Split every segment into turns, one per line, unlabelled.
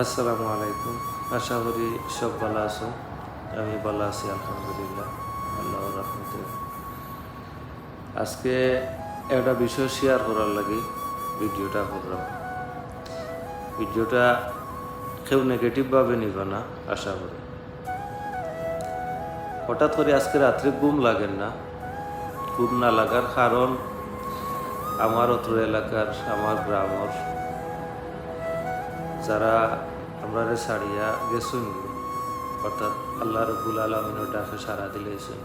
আসসালামু আলাইকুম। আশা করি সব ভালো আছো। আমি ভালো আছি আলহামদুলিল্লাহ, আল্লাহর রহমতে। আজকে একটা বিষয় শেয়ার করার লাগি ভিডিওটা করলাম। ভিডিওটা কেউ নেগেটিভভাবে নিবে না আশা করি। হঠাৎ করে আজকে রাত্রে ঘুম লাগেন না। ঘুম না লাগার কারণ আমার অত্র এলাকার, আমার গ্রামের যারা আমরা ছাড়িয়া গেছুন, অর্থাৎ আল্লাহ রব্বুল আলমিনের ডাকে সাড়া দিলেছেন।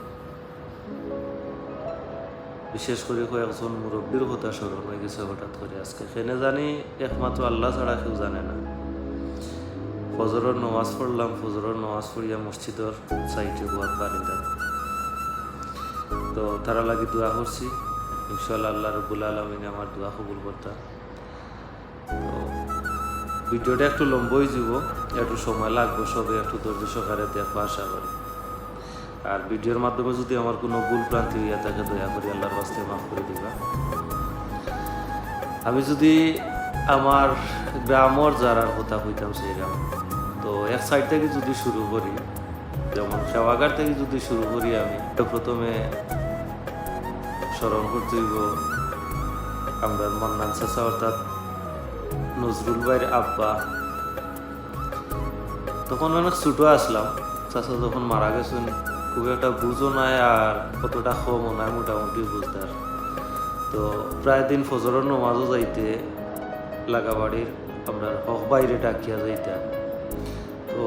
বিশেষ করে কয়েকজন মুরব্বীর কথা স্মরণ হয়ে গেছে হঠাৎ করে আজকে। কেনে জানি একমাত্র আল্লাহ ছাড়া কেউ জানে না। ফজরের নামাজ পড়লাম, ফজরের নামাজ পড়িয়া মসজিদের সাইডে গোয়াত বাড়িতে, তো তারা লাগি দোয়া করছি। ইনশাআল্লাহ আল্লাহ রব্বুল আলমিন আমার দোয়া কবুল করতা। তো ভিডিওটা একটু লম্বই যাব, একটু সময় লাগবে, সবে একটু ধৈর্য সহকারে দেখো আশা করি। আর ভিডিওর মাধ্যমে যদি আমার কোনো ভুল প্রান্তি হইয়া থাকে দয়া করে আল্লাহর বাস্তে মাফ করে দিবা। আমি যদি আমার গ্রামের যারার কথা কইতাম সেইরাম, তো এক সাইড থেকে যদি শুরু করি, যেমন সেবাগার থেকে যদি শুরু করি, আমি তো প্রথমে স্মরণ করতে হইব আমরা মান্নান চাচা, অর্থাৎ নজরুল ভাইয়ের আব্বা। তখন অনেক ছোটো আসলাম, চাচা যখন মারা গেছেন খুব একটা বুঝও নাই আর কতটা কমও নাই, মোটামুটি বুঝতার। তো প্রায় দিন ফজরের নমাজও যাইতে লাগাবাড়ির আমরা হক বাইরে ডাকিয়া যাইতাম। তো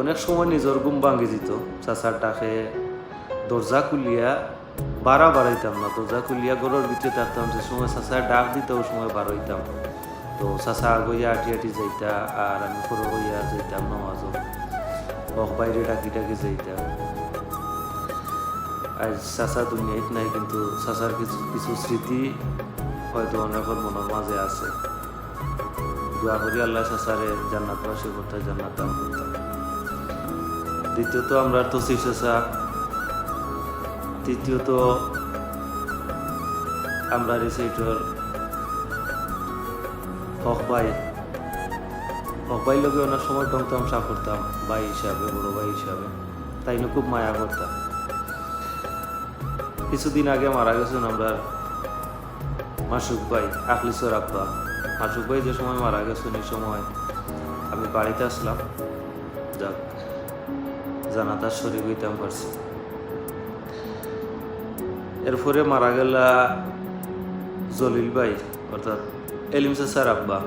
অনেক সময় নিজের ঘুম ভাঙি যেত, চাচার ডাকে দরজা খুলিয়া বাড়াইতাম না, দরজা খুলিয়া ঘরের ভিতরে থাকতাম। যে সময় চাচার ডাক দিত ওই সময় বাড়াইতাম। তো চাচা আগইয়া আটি যাইতা আর আমি খরো হইয়া যাইতাম নমাজও, হক বাইরে ডাকি যাইতাম। আজ চাচা দুনিয়াত নাই, কিন্তু চাচার কিছু কিছু স্মৃতি হয়তো অনেকের মনের মাঝে আছে। দোয়া করি আল্লাহ চাচারে জান্নাতবাসী করতে, জান্নাত দান করতাম। দ্বিতীয়ত আমরা তসিফ চাচা, তৃতীয়ত আমরা রিসেইটর হক ভাই লোকে অনেক সময় তামসা করতাম, ভাই হিসাবে, বড় ভাই হিসাবে, তাই না খুব মায়া করতাম। কিছুদিন আগে মারা গেছেন আমরা মাসুক ভাই, আখলিসর আব্বা। মাসুক ভাই যে সময় মারা গেছেন এই সময় আমি বাড়িতে আসলাম, যাক জানাতার শরীর হইতাম পারছি। এরপরে মারা গেলা জলিল ভাই, অর্থাৎ এলিম চাচার আব্বা।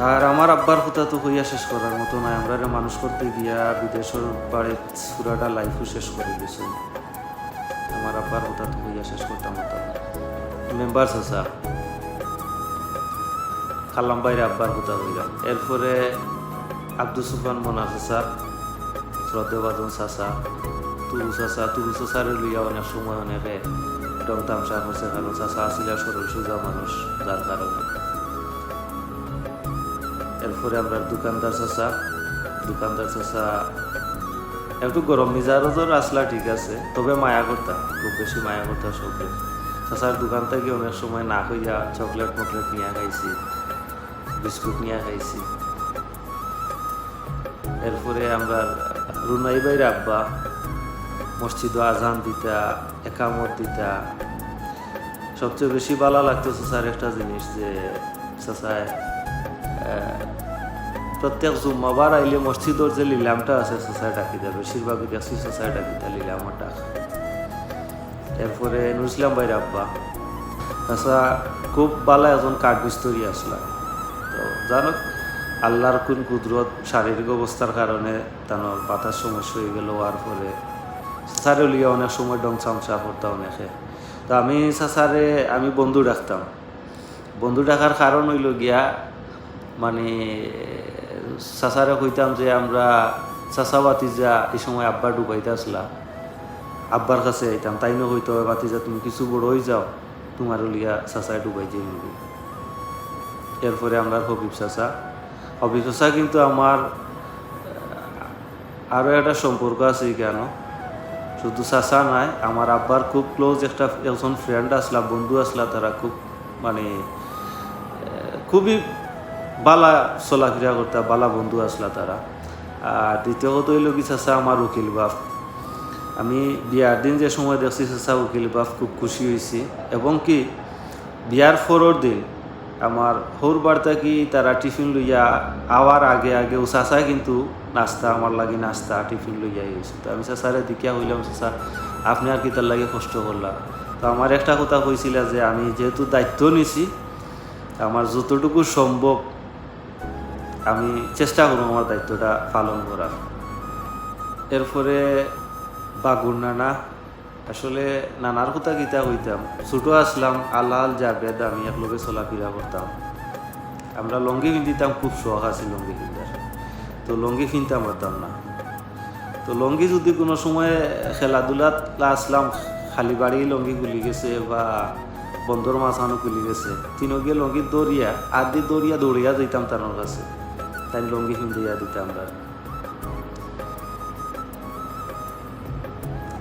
আর আমার আব্বার কথা তো হইয়া শেষ করার মতো নয়। আমরা মানুষ করতে গিয়া বিদেশের বাড়ির পুরাটা লাইফও শেষ করে গেছেন। আমার আব্বার কথা তো হইয়া শেষ করতাম হতো। মেম্বার চাচা, খালাম বাইরে আব্বার কথা হইলাম। এরপরে আব্দুল সুফান মোনা চাচা, শ্রদ্ধেবাদন চাচা, তুরু চাচারে লইয়া অনেক সময় অনেকে ডং তামসা করছে, কারণ চাচা আসিলা সরল সোজা মানুষ, যার কারণে। এরপরে আমরা দোকানদার চাচা একটু গরম মিজাজের আসলা, ঠিক আছে, তবে মায়া করতাম, খুব বেশি মায়া করতাম সবকে। চাচার দোকান থেকে অনেক সময় না হইয়া চকলেট মকলেট নিয়ে খাইছি, বিস্কুট নিয়ে খাইছি। এরপরে আমরা রুনাই ভাইয়ের আব্বা, মসজিদ আজান দিতা, একামত দিতা। সবচেয়ে বেশি ভালো লাগতো চাচার একটা জিনিস, যে চাচায় প্রত্যেক জুম্মাবার আইলে মসজিদের যে লিলামটা আছে চাচায় ডাকি দেয়, বেশিরভাগই দেখছি চাচায় ডাকি দেয় লিলামর ডাক। এরপরে নুরুল ভাইয়ের আব্বা, চাচা খুব ভালো একজন কাঠ মিস্ত্রি আসলাম। তো জানো আল্লাহর কোন কুদরত, শারীরিক অবস্থার কারণে তার পাতার সমস্যা হয়ে গেল। হওয়ার পরে চাচারে লিয়ে অনেক সময় ডং চামচা করতাম অনেকে। তো আমি চাচারে আমি বন্ধু ডাকতাম। বন্ধু ডাকার কারণ হইল গিয়া, মানে চাচারে কইতাম যে আমরা চাচা বাতিজা এই সময় আব্বা ডুবাইতে আসলা, আব্বার কাছে আইতাম, তাই না হইতো বাতিজা তুমি কিছু বড় হয়ে যাও, তোমারও লিয়া চাচায় ডুবাই যাই। এরপরে আমরা হবিব চাচা কিন্তু আমার আরও একটা সম্পর্ক আছে কেন, শুধু চাচা নাই, আমার আব্বার খুব ক্লোজ একজন ফ্রেন্ড আসলা, বন্ধু আসলা। তারা খুব মানে খুবই বালা চলাফেরা করতা, বালা বন্ধু আসলা তারা। আর দ্বিতীয় কথা হইল কি চাচা আমার উকিল বাপ, আমি বিয়ার দিন যে সময় দেখছি চাচা উকিল বাপ খুব খুশি হয়েছি। এবং কি বিয়ার পরের দিন আমার হৌর বার্তা কি তারা টিফিন লইয়া আওয়ার আগে আগে ও চাচাই কিন্তু নাস্তা আমার লাগি নাস্তা টিফিন লইয়া গেছে। তো আমি চাচারে দেখিয়া হইলাম, চাচা আপনি আর কি তার লাগে কষ্ট করলাম। তো আমার একটা কথা হয়েছিল যে আমি যেহেতু দায়িত্ব নিছি, আমার যতটুকু সম্ভব আমি চেষ্টা করব আমার দায়িত্বটা পালন করার। এরপরে বাগুর নানা, আসলে নানার কথা গীতা হইতাম, ছোটো আসলাম আল্লাহ জাবেদ আমি একলগে চলাফেরা করতাম। আমরা লঙ্গি পিন্ধিতাম, খুব শখ আছে লঙ্গি পিন্ধার, তো লঙ্গি পিনতাম পারতাম না। তো লঙ্গি যদি কোনো সময় খেলাধুলাত আসলাম, খালি বাড়ি লঙ্গি খুলি গেছে বা বন্দর মাছানো খুলি গেছে, তিনকে লঙ্গি দৌড়িয়া আদি দৌড়িয়া যেতাম তার কাছে, তাই লঙ্গি পিন্ধিয়া দিতাম আমরা।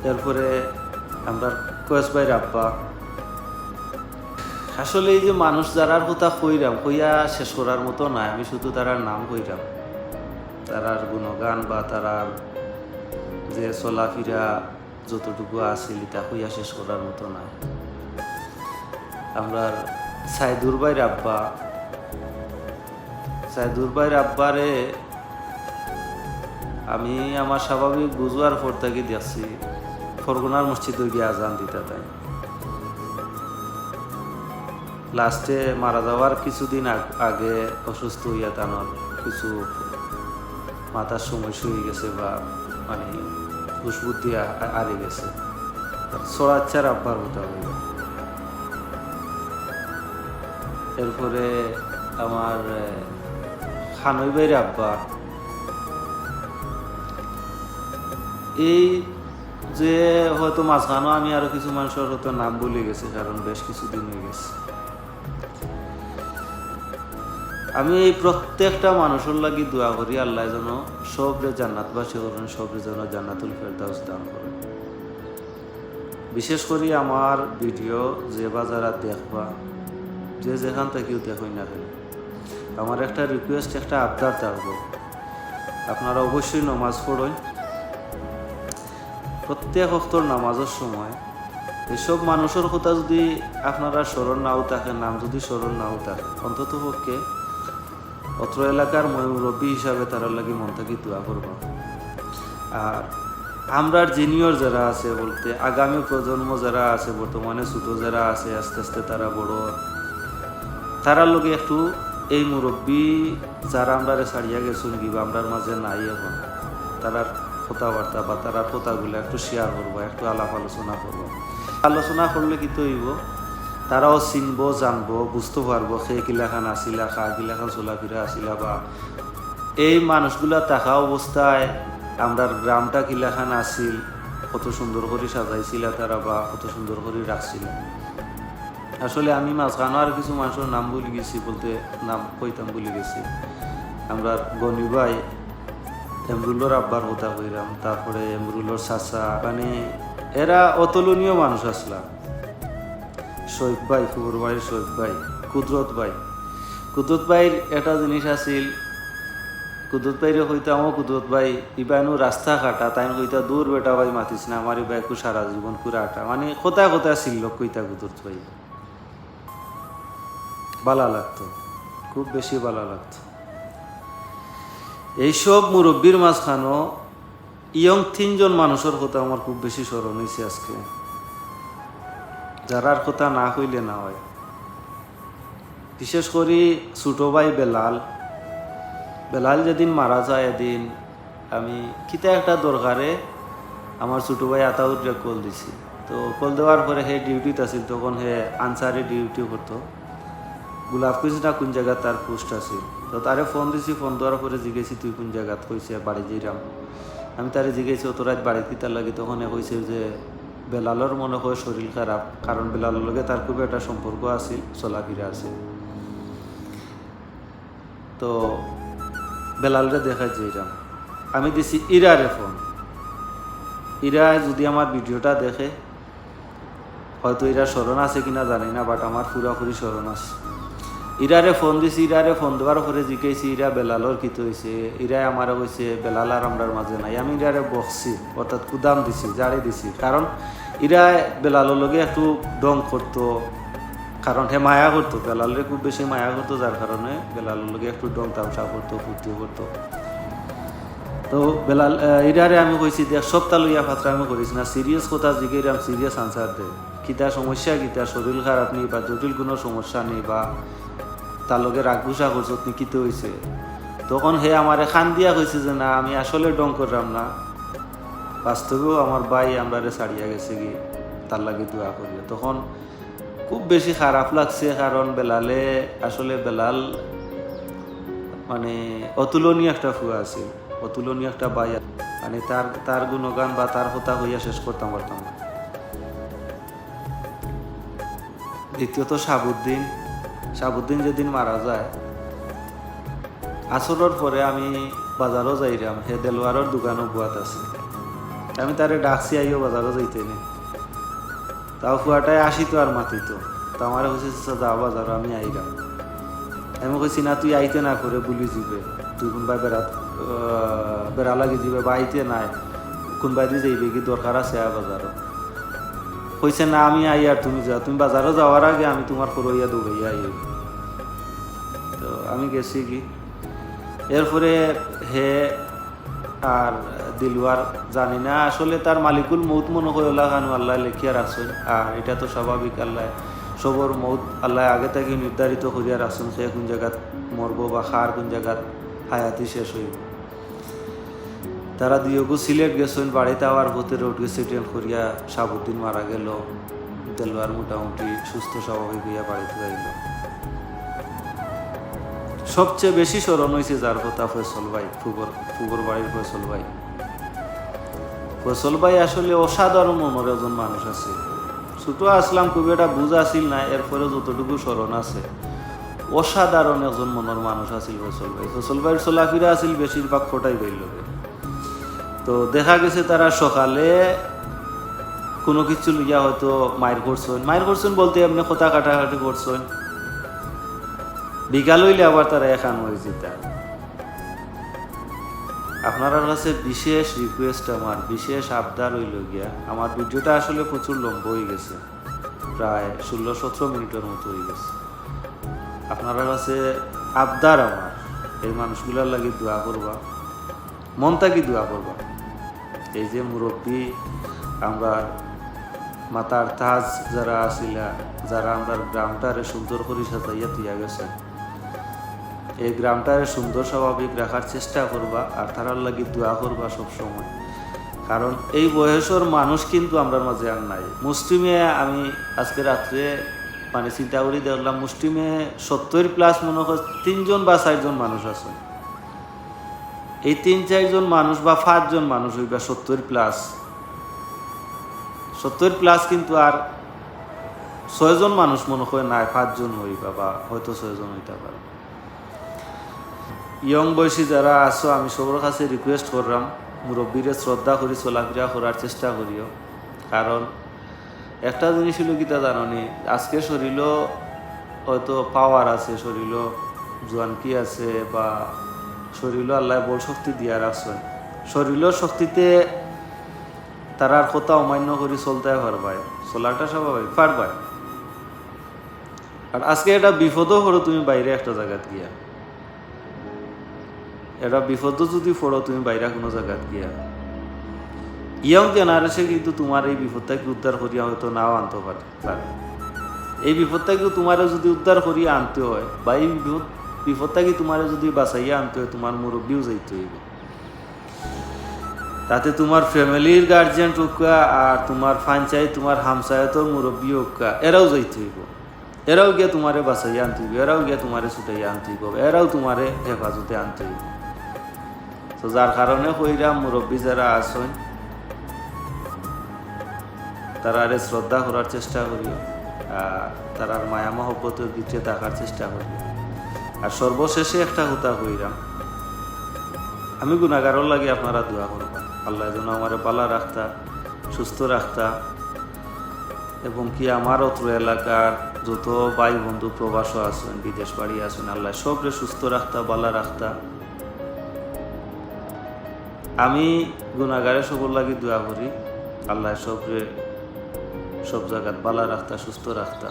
এরপরে আমরা কয়েস ভাইয়ের আব্বা, আসলে এই যে মানুষ যারার কথা কইরাম কইয়া শেষ করার মতো নাই, আমি শুধু তারার নাম কইরাম, তারার গুণগান বা তারার যে চলাফেরা যতটুকু আছিল তা কইয়া শেষ করার মতো নাই। আমরা সাইদুর ভাইয়ের আব্বা, সাইদুর ভাইয়ের আব্বারে আমি আমার স্বাভাবিক বুঝবার পর থেকে দেখছি ফরগনার মসজিদে গিয়ে আজান দিতে তাই। লাস্টে মারা যাওয়ার কিছুদিন আগে অসুস্থ হইয়া তানোর কিছু মাথার সমস্যা হয়ে গেছে বা মানে হুশবুদ্ধি হারিয়ে গেছে। সরাচ্চার আব্বার কথা হইল। এরপরে আমার খানই ভাইয়ের আব্বা, এই যে হয়তো মাঝখানেও আমি আরো কিছু মানুষের হয়তো নাম ভুলে গেছি, কারণ বেশ কিছুদিন হয়ে গেছে। আমি এই প্রত্যেকটা মানুষের লাগি দোয়া করি আল্লাহ যেন সবরে জান্নাতবাসী করেন, সবরে যেন জান্নাতুল ফেরদাউস দান করেন। বিশেষ করে আমার ভিডিও যে বা যারা দেখবা, যে যেখান থেকেও দেখই না কেন, আমার একটা রিকোয়েস্ট, একটা আবদার থাকবো, আপনারা অবশ্যই নামাজ পড়েন। প্রত্যেক ওয়াক্তের নামাজের সময় এসব মানুষের কথা যদি আপনারা স্মরণ নাও থাকে, নাম যদি স্মরণ নাও থাকে, অন্তত পক্ষে অত্র এলাকার মুরব্বী হিসাবে তারা লাগি মন থাকি দোয়া করবা। আর আমরার জিনিয়র যারা আছে বলতে আগামী প্রজন্ম যারা আছে, বর্তমানে ছোট যারা আছে, আস্তে আস্তে তারা বড়, তারার লগে একটু এই মুরব্বী যারা আমরা ছাড়িয়া গেছুন কিংবা আমরার মাঝে নাই এখন, তারার কথাবার্তা বা তারার কথাগুলো একটু শেয়ার করবো, একটু আলাপ আলোচনা করবো। আলোচনা করলে কি তো হইব, তারাও চিনবো, জানবো, বুঝতে পারবো সে কিলাখান আসিলা, খা কিলাখান চলাফেরা আসিলা, বা এই মানুষগুলা থাকা অবস্থায় আমরা গ্রামটা কিলাখান আসিল, কত সুন্দর করে সাজাইছিল তারা বা কত সুন্দর করে রাখছিল। আসলে আমি মাঝখানে আর কিছু মানুষের নাম ভুলে গেছি, বলতে নাম কইতাম ভুলে গেছি। আমরা গনি ভাই এমরুলোর আব্বার কথা কইরাম, তারপরে এমরুলোর চাচা, মানে এরা অতুলনীয় মানুষ আসলা। শৈব ভাই, ফুবুর ভাইয়ের শৈব ভাই, কুদরত ভাই, কুদরত ভাইয়ের একটা জিনিস আছিল, কুদরত ভাইরে কইতাম ও কুদরত ভাই ইবাইনু রাস্তা কাটা, তাই কইতা দূর বেটা ভাই মাতিস না, আমার ইবাই কু সারা জীবন কুড়া আটা, মানে কোথায় কোথায় ছিল কইতা কুদরত ভাই। ভালো লাগতো, খুব বেশি ভালো লাগতো। এইসব মুরব্বীর মাঝখানো ইয়ং 3 জন মানুষের কথা আমার খুব বেশি স্মরণ হয়েছে আজকে, যারার কথা না হইলে না হয়। বিশেষ করে ছোট ভাই বেলাল, বেলাল যেদিন মারা যায় এদিন আমি কিতা একটা দরকারে আমার ছোট ভাই আতাউররে কল দিছি। তো কল দেওয়ার পরে হে ডিউটিতে আছিল, তখন হে আনসারে ডিউটি করতো, গোলাপগঞ্জ না কোন জায়গা তার পোস্ট আছিল। তো তারে ফোন দিছি, ফোন দেওয়ার পরে জিজ্ঞেসি তুই কোন জায়গাত, কইছে বাড়ি যাইরাম। আমি তারে জিজ্ঞেসি অত রাত বাড়ি কিতার লাগে, তখন এ কইছে যে বেলালর মনে হয় শরীর খারাপ, কারণ বেলালের লগে তার খুব একটা সম্পর্ক আছিল, চলাফেরা আছিল। তো বেলালরে দেখাই যাইরাম, আমি দিছি ইরারে ফোন। ইরা যদি আমার ভিডিওটা দেখে, হয়তো এরা স্মরণ আছে কিনা জানি না, বাট আমার পুরাপুরি স্মরণ আছে। ইরারে ফোন দিছি, ইরারে ফোন দেওয়ার পরে জিজ্ঞাসি ইরা বেলালর কিত হয়েছে, ইরাই আমারে কইছে বেলাল আর আমরার মাঝে নাই। আমি ইরারে বকছি, অর্থাৎ কুদাম দিছি, জাড়ি দিছি, কারণ ইরা বেলালর লগে একটু ডং করতো, কারণ হে মায়া করতো, বেলালরে খুব বেশি মায়া করতো, যার কারণে বেলালর লগে একটু ডং তামসা করতো, ফুর্তিও করতো। তো বেলাল ইরারে আমি কইছি দেখ সপ্তাহ লইয়া ফাতরামি করিস না, সিরিয়াস কথা জিজ্ঞেরাম সিরিয়াস আনসার দে, কিতা সমস্যা কিতা, শরীর খারাপ নেই বা জটিল কোনো সমস্যা নেই বা তার লগে রাগগুসা করছো তুমি কিতে হয়েছে। তখন হে আমারে খান দিয়া কইছে যে না আমি আসলে ডং করলাম না, বাস্তবেও আমার ভাই আমরারে ছাড়িয়া গেছে কি, তার লাগে দোয়া করিও। তখন খুব বেশি খারাপ লাগছে, কারণ বেলালে আসলে বেলাল মানে অতুলনীয় একটা ফুয়া আছে, অতুলনীয় একটা ভাই, মানে তার গুণগান বা তার কথা হইয়া শেষ করতাম পারতাম না। দ্বিতীয়ত শাহাবুদ্দিন যেদিন মারা যায়, আসরের পরে আমি বাজারও যাইলাম, হে দেলোয়ারের দোকানও বুয়াত আছে, আমি তারে ডাকছি আইও বাজারও যাইতে নি, তাও ফুয়াটাই আসিত আর মাতিত, তো আমার হয়েছে যাও বাজারও, আমি আইলাম। আমি কইছি না তুই আইতে না করে বলি যাবে, তুই কোনবাই বেড়া লাগি যাবে বা আইতে নাই, কোনবাই দিয়ে যাইবে কি দরকার আছে বাজারও। কইছে না আমি আই আর তুমি যাও, তুমি বাজারও যাওয়ার আগে আমি তোমার করইয়া দৌড়াইয়া আই। তো আমি গেছি কি, এরপরে হে আর দিলওয়ার জানি না আসলে তার মালিকুল মৌত মনে হয় খানু আল্লাহ লেখিয়া রাখছেন, আর এটা তো স্বাভাবিক, আল্লাহ সবর মৌত আল্লাহ আগে থেকে নির্ধারিত করিয়া রাখছেন, সে কোন জায়গাত মরবো বা খার কোন জায়গাত হায়াতি শেষ হইব। তারা দিয়েগো সিলেট গেছেন, বাড়িতে আবার হতে রোড অ্যাক্সিডেন্ট করিয়া শাহাবুদ্দিন মারা গেল, দেলোয়ার মোটামুটি সুস্থ স্বাভাবিক হইয়া বাড়িতে আইল। সবচেয়ে বেশি স্মরণ হয়েছে যার কথা ফয়সল ভাই, ফুবর বাড়ির ফয়সল ভাই আসলে অসাধারণ মনের একজন মানুষ আছে। ছোট আসলাম খুব একটা বুঝ আসিল না, এরপরে যতটুকু স্মরণ আছে অসাধারণ একজন মনের মানুষ আছিল ফয়সল ভাইয়ের চলাফিরা আছিল বেশিরভাগ ফোটাই বাইল। তো দেখা গেছে তারা সকালে কোনো কিছু লইয়া হয়তো মায়ের করছেন বলতে এমনি কথা কাটাকাটি করছেন, বিকাল হইলে আবার তারা এখান হয়ে যেতা। আপনার কাছে বিশেষ রিকোয়েস্ট, আমার বিশেষ আবদার হইল গিয়া, আমার ভিডিওটা আসলে প্রচুর লম্বা হয়ে গেছে, প্রায় 16-17 মিনিটের মতো হয়ে গেছে। আপনার কাছে আবদার আমার, এই মানুষগুলার লাগে দোয়া করবা, মন থাকি দোয়া করবা। এই যে মুরব্বী আমরা মাতার তাজ যারা আসিলা, যারা আমরা গ্রামটারে সুন্দর করে সাজাইয়া তুইয়া গেছে, এই গ্রামটারে সুন্দর স্বাভাবিক রাখার চেষ্টা করবা, আর তারার লাগি দোয়া করবা সবসময়, কারণ এই বয়সের মানুষ কিন্তু আমরা মাঝে আর নাই। মুসলিমে আমি আজকে রাত্রে মানে চিন্তা করি দেখলাম, মুসলিমে 70+ মনে হয় 3 জন বা 4 জন মানুষ আছে। এই 3-4 জন মানুষ বা 5 জন মানুষ হইবা 70+, কিন্তু আর 6 জন মানুষ মনে হয় নাই, 5 জন হইবা বা হয়তো 6 জন হইতে পারে। ইয়ং বয়সী যারা আছো, আমি সবার কাছে রিকোয়েস্ট করলাম, মুরব্বীরে শ্রদ্ধা করি চলাফেরা করার চেষ্টা করিও, কারণ একটা জিনিস হলো কিতা জানি, আজকে শরীরও হয়তো পাওয়ার আছে, শরীরও জোয়ানকি আছে বা শরীরও আল্লাহ বল শক্তি দিয়া রাখছেন, শরীরের শক্তিতে তারার কথা অমান্য করে চলতে পারবাই, চলাটা স্বাভাবিক পারবাই। আর আজকে এটা বিপদও করো তুমি বাইরে একটা জায়গাত গিয়া, এটা বিপদও যদি পড়ো তুমি বাইরে কোনো জায়গাত গিয়া, ইয়ং জেনারেশন কিন্তু তোমার এই বিপদটাকে উদ্ধার করিয়া হয়তো নাও আনতে পারে। এই বিপদটাকে তোমার যদি উদ্ধার করিয়া আনতে হয় বা এই বিপদটাকে তোমার যদি বাঁচাইয়া আনতে হয়, তোমার মুরব্বীও যাইতে হইব, তাতে তোমার ফ্যামিলির গার্জিয়ান হোকা আর তোমার পঞ্চায়েত তোমার হামসায়তর মুরব্বী হোকা, এরাও যাইতে হইব, এরাও গিয়ে তোমারে বাঁচাইয়া আনতে হইব, এরাও গিয়ে তোমারে ছুটাইয়া আনতে হইব, এরাও তোমারে হেফাজতে আনতে হইব। তো যার কারণে কইরা মুরব্বী যারা আসেন তারা শ্রদ্ধা করার চেষ্টা করিও, তার মায়া মহব্বতের দিকে থাকার চেষ্টা করিও। আর সর্বশেষে একটা কথা কইরাম, আমি গুনাহগারের লাগে আপনারা দোয়া করবেন, আল্লাহ যেন আমার পালা রাখতা, সুস্থ রাখতা, এবং কি আমার অত্র এলাকার যত ভাই বন্ধু প্রবাসও আছেন, বিদেশ বাড়ি আছেন, আল্লাহ সবরে সুস্থ রাখতা, বালা রাখতা। আমি গুনাহগারে সবর লাগি দোয়া করি, আল্লাহ সবরে সব জায়গাত বালা রাখতা, সুস্থ রাখতা।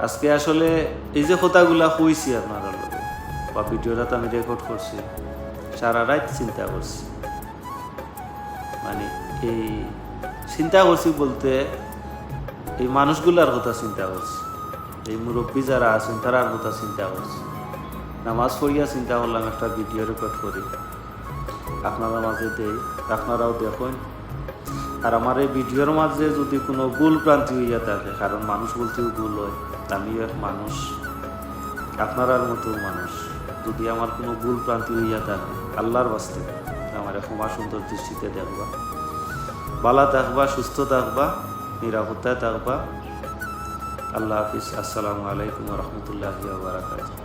আজকে আসলে এই যে কথাগুলা কইছি আপনারা লগে বা ভিডিওটা আমি রেকর্ড করছি, সারা রাত চিন্তা করছি। মানে এই চিন্তা করছি বলতে এই মানুষগুলার কথা চিন্তা করছি, এই মুরব্বী যারা আছেন তারার কথা চিন্তা করছি। নামাজ পড়িয়া চিন্তা করলাম একটা ভিডিও রেকর্ড করি, আপনারা মাঝে দেই, আপনারাও দেখুন। আর আমার এই ভিডিওর মাঝে যদি কোনো ভুল ভ্রান্তি হইয়া থাকে, কারণ মানুষ বলতেও ভুল হয়, আমিও এক মানুষ, আপনারার মতো মানুষ, যদি আমার কোনো ভুল ভ্রান্তি হইয়া থাকে আল্লাহর বাস্তে আমার ক্ষমা সুন্দর দৃষ্টিতে দেখবা। ভালো থাকবা, সুস্থ থাকবা, নিরাপত্তায় থাকবা। আল্লাহ হাফিজ। আসসালামু আলাইকুম ওয়া রাহমাতুল্লাহি ওয়া বারাকাতুহু।